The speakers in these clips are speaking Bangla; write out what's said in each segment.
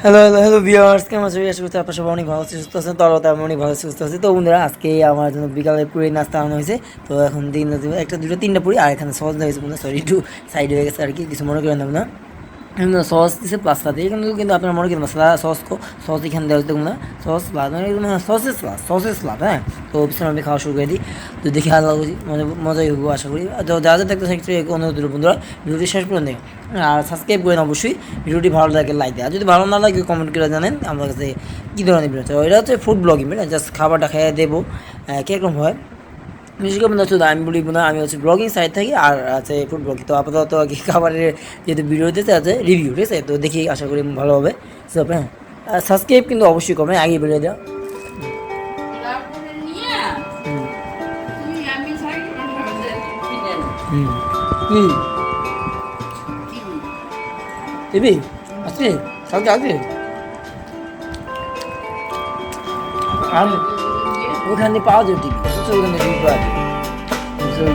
হ্যালো হ্যালো হ্যালো ভিউয়ার্স, কেমন আছো? আশা করছি আপনারা সবাই অনেক ভালো আছেন, সুস্থ আছেন। তো আমি অনেক ভালো সুস্থ আছি। তো বন্ধুরা, আজকে আমার জন্য বিকালে পুরি নাস্তা আনা হয়েছে। তো এখন দিন একটা দুটো তিনটা পুরি আর এখানে সস দেওয়া হয়েছে। বন্ধুরা সরি, একটু সাইড হয়ে গেছে আর কি, কিছু মনে করেন না। সস দিছে প্লাস সাথে এখানে কিন্তু আপনার মনে করেন মশলা সস এখানে দেওয়া হচ্ছে না, সস স্লাদ মানে সসেস স্লাদ। হ্যাঁ, তো পিছনে আমি খাওয়া শুরু করে দিই। তো দেখি আল্লাহ মজাই হবো আশা করি। তো যা যা দেখতে চাই অনুরোধ বন্ধুরা, ভিডিওটি শেষ করে দেখুন আর সাবস্ক্রাইব করেন অবশ্যই। ভিডিওটি ভালো লাগে লাইক দেয়, আর যদি ভালো না লাগে কমেন্ট করে জানেন আমার কাছে কী ধরনের ভিডিও। তো এটা হচ্ছে ফুড ব্লগিং, জাস্ট খাবারটা খেয়ে দেবো কীরকম হয়। বিশেষ করে হচ্ছে আমি বলি না, আমি হচ্ছে ব্লগিং সাইট থাকি আর আছে ফুড ব্লগিং। তো আপাতত আর কি খাবারের যেহেতু ভিডিও দিতে আছে রিভিউ, ঠিক আছে, তো দেখি আশা করি ভালো হবে। সব হ্যাঁ, সাবস্ক্রাইব কিন্তু অবশ্যই করবেন, আগে বেরিয়ে দেওয়া। হুম, দিবি আসছে কালকে আসবে ওখানে পাওয়া যাবে টিভি, ওখানে টিভি পাওয়া যাবে।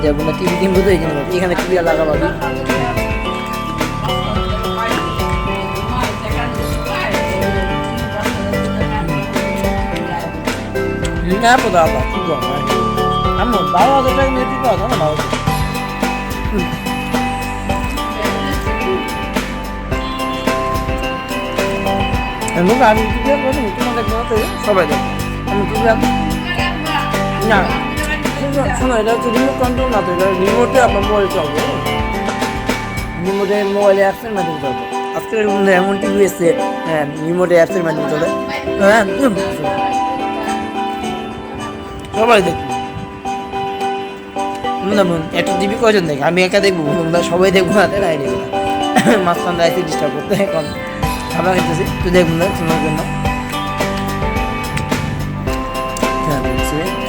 যাবো না টিভি কিনবো, তো এই জন্য এখানে টিভি লাগাবো। Nga po dapat juga kan. Kamu bawa ada yang itu kan, mana bawa? Emang kami juga kan itu mana kita ya, sobat ya. Kami juga. Nah, শোনো এটা হচ্ছে রিমোট কন্ট্রোল না, তো এটা রিমোটে আপনার মোবাইল চলবে, রিমোটে মোবাইলে অ্যাপসের মাধ্যমে চলবে। আজকের এমন টিভি এসছে, হ্যাঁ রিমোটে অ্যাপসের মাধ্যমে চলে। হ্যাঁ সবাই দেখবো একটা টিভি কয়জন দেখে, আমি একা দেখবো, তোমরা সবাই দেখবো না, তাই না? মাঝখান রাইতে ডিস্টার্ব করতে এখন খাবার খেতেছি, তুই দেখবো না তোমার জন্য।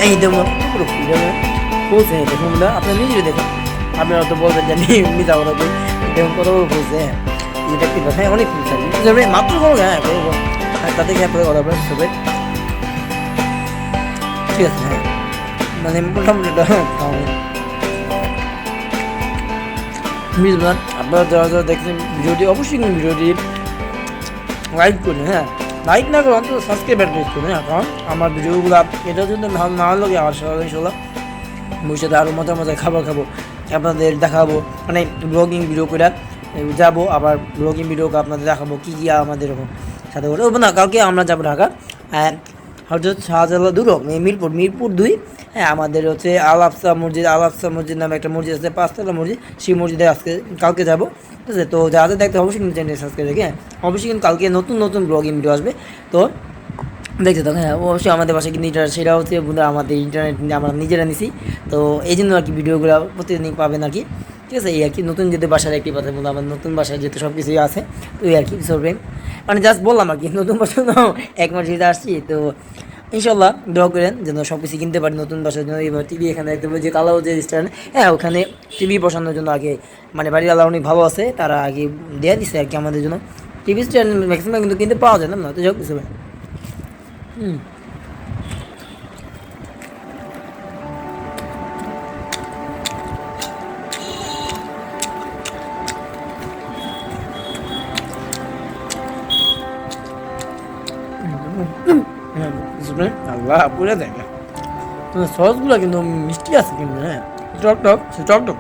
এই দেখুন পুরো বলছে, দেখুন না আপনার নিজেই দেখুন, আপনারা তো বলবেন যে আমি মিথ্যা কথা বলি। দেখুন কত বড় বলছে, হ্যাঁ এটা কি হ্যাঁ অনেক ফুল মাত্র করবো, হ্যাঁ করবো, তাতে কি আপনাদের কথা বলেন সবাই, ঠিক আছে। হ্যাঁ মানে মোটামুটি বুঝলেন। আপনারা যারা যারা দেখছেন ভিডিওটি অবশ্যই কিন্তু ভিডিওটি লাইক করুন। হ্যাঁ লাইক না করে অন্তত সাবস্ক্রাইব করুন। হ্যাঁ কারণ আমার ভিডিওগুলো এটা যদি ভালো না লাগে আমার সবাই ইনশাল্লাহ ভবিষ্যতে আরও মজা মজা খাবার খাবো, আপনাদের দেখাবো, মানে ব্লগিং ভিডিও করে যাবো, আবার ব্লগিং ভিডিও আপনাদের দেখাবো কী কী আমাদের সাথে করে না। কালকে আমরা যাবো ঢাকা হজরত শাহজালাল দুর্গ, মিরপুর 2। হ্যাঁ আমাদের হচ্ছে আল আফসা মসজিদ নামে একটা মসজিদ আছে, 5তলা মসজিদ, সেই মসজিদে কালকে যাবো, ঠিক আছে। তো যাদের দেখতে অবশ্যই কিন্তু চ্যানেল সাবস্ক্রাইব রেখে, হ্যাঁ অবশ্যই কিন্তু কালকে নতুন নতুন ব্লগিং ভিডিও আসবে, তো দেখতে থাকুন। হ্যাঁ অবশ্যই আমাদের বাসায় কিন্তু ইন্টারনেট, সেটা হচ্ছে আমাদের ইন্টারনেট আমরা নিজেরা নিছি, তো এই জন্য আর কি ভিডিওগুলো প্রতিদিন পাবেন আর কি, ঠিক আছে। এই আর কি নতুন যেতে বাসার একটি কথা বলতে, আমার নতুন বাসায় যেতে সব কিছুই আছে, তো এই আর কি সরবে মানে জাস্ট বললাম আর কি, নতুন বাসা তো 1 মাস যেতে আসছি, তো ইনশাল্লাহ দোয়া করেন যেন সব কিছু কিনতে পারি নতুন বাসার জন্য। এবার টিভি এখানে দেখতে পাবো যে কালাও যে রেস্টুরেন্ট, হ্যাঁ ওখানে টিভি বসানোর জন্য আগে মানে বাড়ির আল্লাহ অনেক ভালো আছে, তারা আগে দেওয়া দিচ্ছে আর কি আমাদের জন্য টিভি স্ট্যান্ড, ম্যাক্সিমাম কিন্তু কিনতে পাওয়া যায় না, তো যাই হোক কিছু। হুম আল্লাহ পুরে দেয় না, তোমার সসগুলো কিন্তু মিষ্টি আছে কিন্তু, হ্যাঁ টক টক টক টক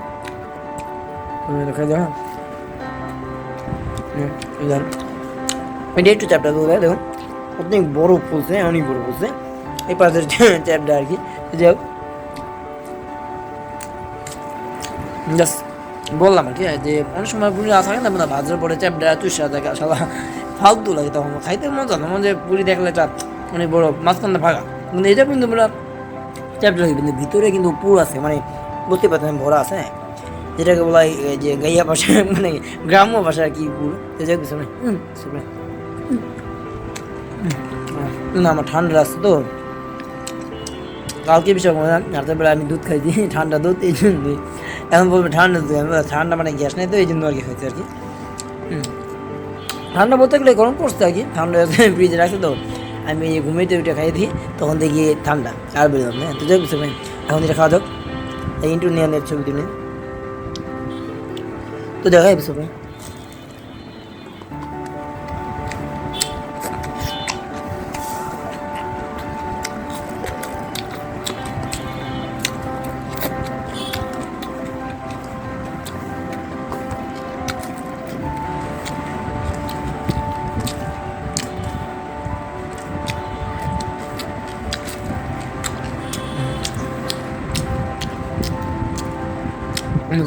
দেখা যায়। এটা একটু চ্যাপটা দেবো, দেখুন অনেক বড় ফুলছে, অনেক বড় ফুলছে এই পাশের চ্যাপটা আর কি, যাই হোক জাস্ট বললাম আর কি যে অনেক সময় পুরি থাকে না, মানে ভাজার পরে চ্যাপটা চুষা থাকে, সাদা ফালতু লাগে, তখন খাইতে মজা না, মানে পুরি দেখলে একটা অনেক বড় মাঝখানটা ভাগা, কিন্তু এটা কিন্তু আমরা চ্যাপটা লাগে, কিন্তু ভিতরে কিন্তু পুর আছে, মানে বুঝতে পারতেন ভরা আছে, হ্যাঁ যেটাকে বলা হয় যে গাইয়া ভাষা, মানে গ্রাম্য ভাষা আর কি পুর, যাই কিছু নেই। না আমার ঠান্ডা আছে তো, কালকে বিষয় রাতের বেলা আমি দুধ খাইছি, ঠান্ডা দুধ, এই জন্যই এখন বলবে ঠান্ডা দুধ, ঠান্ডা মানে গ্যাস নেই তো এই জন্য আর কি খাইছে আর কি। ঠান্ডা বলতে গেলে গরম পড়ছে আর কি, ঠান্ডা ফ্রিজে রাখছে তো, আমি ঘুমিয়ে ওইটা খাই দিই, তখন দেখি ঠান্ডা আর বেরোলাম না, তো যাই কিছু নেই। এখন যেটা খাওয়া যাক ইন্টু নিয়ে ছবি তুলে, তো দেখা যাবে সবাই।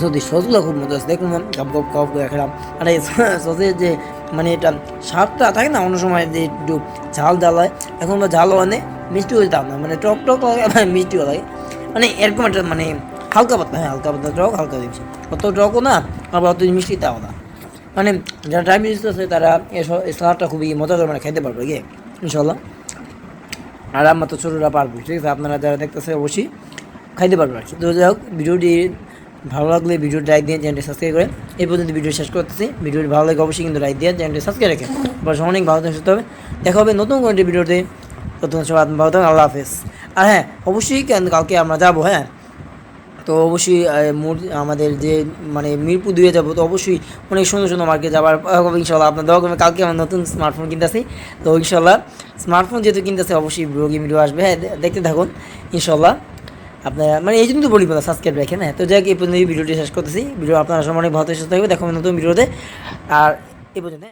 সত্যি সসগুলো খুব মজা আছে, দেখুন গপ গপ গপ করে খেলাম। আর এই সসের যে মানে এটা স্বাদটা থাকে না, অন্য সময় যে একটু ঝাল ঝাল হয়, এখন বা ঝাল মানে মিষ্টি হয়ে যেতাম না, মানে টক টক লাগে মিষ্টিও লাগে, মানে এরকম একটা মানে হালকা পাতলা, হ্যাঁ হালকা পাতলা টক, হালকা দিচ্ছি, অত টকও না আবার অত মিষ্টি তাও না, মানে যারা ডায়াবেটিস আছে তারা এই সালাদটা খুবই মজা করে মানে খেতে পারবে গিয়ে ইনশাল্লাহ। আর আমরা তো ছোটোরা পারবো, ঠিক আছে, আপনারা যারা দেখতেছে অবশ্যই খাইতে পারবো আর কি। তো যাই হোক, ভিডিওটি ভালো লাগলে ভিডিওটি লাইক দিয়ে চ্যানেলটি সাবস্ক্রাইব করেন। এই পর্যন্ত ভিডিও শেষ করতেছি। ভিডিওটি ভালো লাগে অবশ্যই কিন্তু লাইক দিয়ে চ্যানেলটি সাবস্ক্রাইব রাখেন। অনেক ভালো থাকতে হবে, দেখা হবে নতুন কোনো ভিডিওতে। প্রথম সবাই ভালো থাকেন, আল্লাহ হাফেজ। আর হ্যাঁ অবশ্যই কালকে আমরা যাবো, হ্যাঁ তো অবশ্যই আমাদের যে মানে মিরপুর 2 যাবো, তো অবশ্যই অনেক সুন্দর সুন্দর মার্কেট যাবার ইনশাল্লাহ। আপনার দোয়া করবেন, কালকে আমার নতুন স্মার্টফোন কিনতেছি, তো ইনশাল্লাহ স্মার্টফোন যেহেতু কিনতেছে অবশ্যই ভিডিও আসবে, হ্যাঁ দেখতে থাকুন ইনশাল্লাহ। আপনারা মানে এই জন্য তো বলি বলা সাবস্ক্রাইব রাখেন, হ্যাঁ তো যাই হোক এই পর্যন্ত ভিডিওটি শেষ করতেছি। ভিডিও আপনারা সবাই অনেক ভালো সুস্থ থাকবে, দেখো নতুন ভিডিওতে। আর এই পর্যন্ত।